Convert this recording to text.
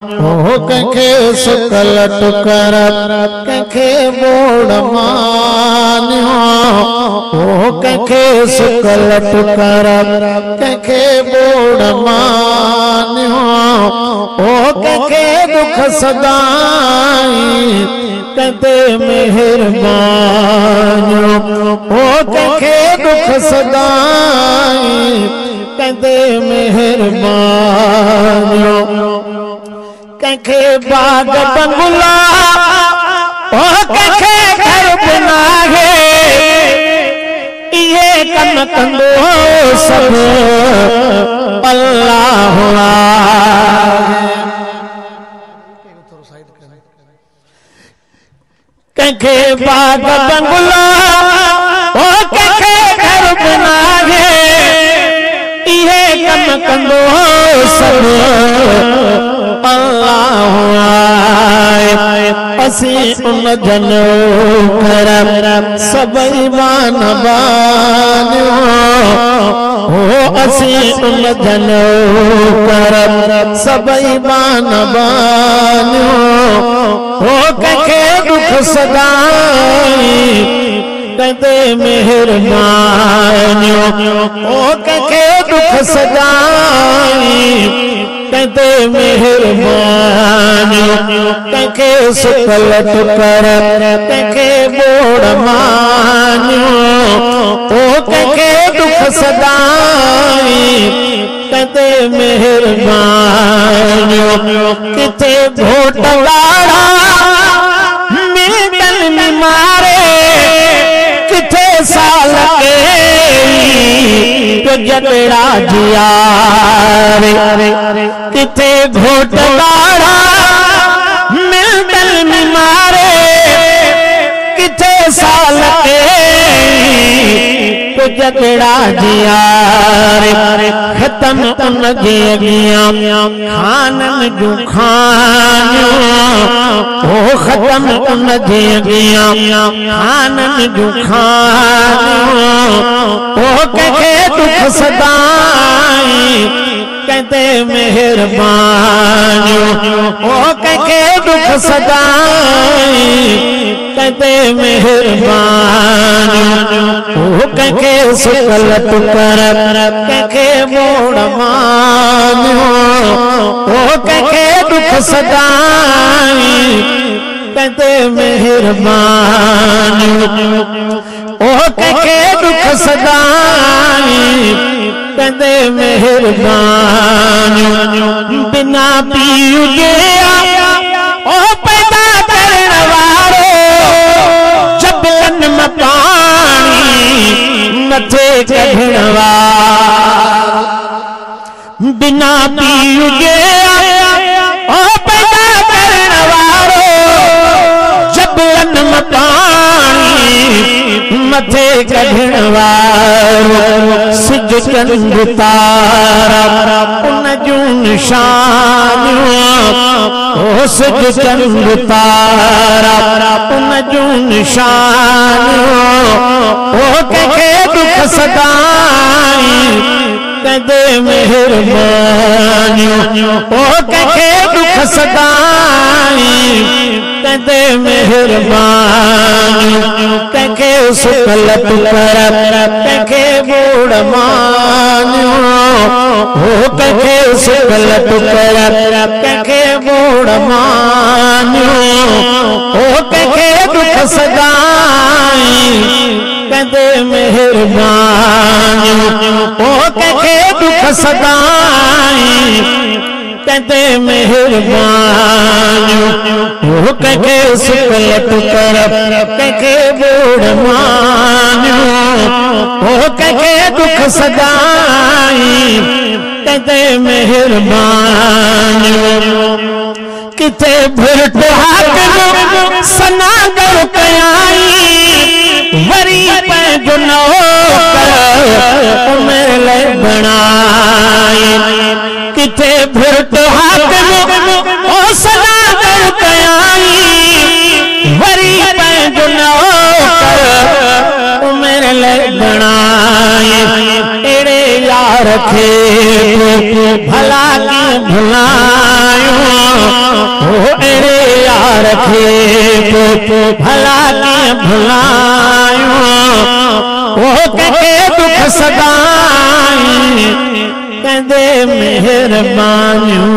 ओ कंखे सुकल टुकर कंखे बोड़ मानियो ओ कंखे सुकल टुकर कंखे बोड़ मानियो ओ कंखे दुख सदाई कंदे मेहरबानियो ओ कंखे दुख सदाई कंदे मेहरबानियो कंखे बाग बंगला ओ कंखे घर बनाए ये कम कंदो सब अल्लाह कंखे बाग बंगला ओ कंखे घर बनाए ये कम कंदो सब असी उन जनो करम सब ईमान बानियो हो असी उन जनो करम सब ईमान बानियो हो कंखे दुख सदाई कंदे मेहरबानियो हो कंखे दुख सदाई कंदे मेहरबानियो कंखे सुकल टुकर कंखे बोड़ मानियो ओ कंखे दुख सदाई कंदे मेहरबानियो किथे भोटवाड़ा मिलल में मारे किथे साल के जगड़ा जिया किथे भोटवाड़ा मिलल में मारे किथे साल के जगड़ा जिया खत्म उन जे अगियां खानन जूं खानियो ओ खत्म उन जे अगियां खानन जूं खानियो ओ कंखे दुख सदाई कंदे मेहरबानियो ओ कंखे दुख सदाई कंदे मेहरबानियो ओ कंखे सुकल टुकर कंखे बोड़ मानियो ओ कंखे दुख सदाई कंदे मेहरबानियो ओ कंखे दुख सदाई कंदे मेहरबानियो बिना पीउ जे ओ पैदा करण वारो जबलन में पानी मथे कढण वारो बिना पीउ जे ओ पैदा करण वारो जबलन में पानी मथे कढण वारो सिज चंद तारा उन जूं निशानियो ओ सिज चंद तारा उन जूं निशानियो ओ कंखे दुख सदाई कंदे मेहरबानियो ओ कंखे दुख सदाई कंदे मेहरबानियो कंखे सुकल टुकर कंखे बोड़ मानियो हो कंखे सुकल टुकर कंखे बोड़ मानियो हो कंखे दुख सदाई कंदे मेहरबानियो ओ कंखे दुख सदाई कंदे मेहरबानियो ओ कंखे सुकल टुकर कंखे बोड़ मानियो ओ कंखे दुख सदाई कंदे मेहरबानियो किथे भुरट हाकिम सनागर कयाई वरी पंहिंजो नौकर उमर बणाई किथे भुरट हाकिम ओ सनागर कयाई वरी पंहिंजो नौकर उमर बणाई अहिड़े यार खे भला की भुलायो खे भला कीअं भुलायूं वो कंहिंखे दुख सदाई कंदे मेहरबानियूं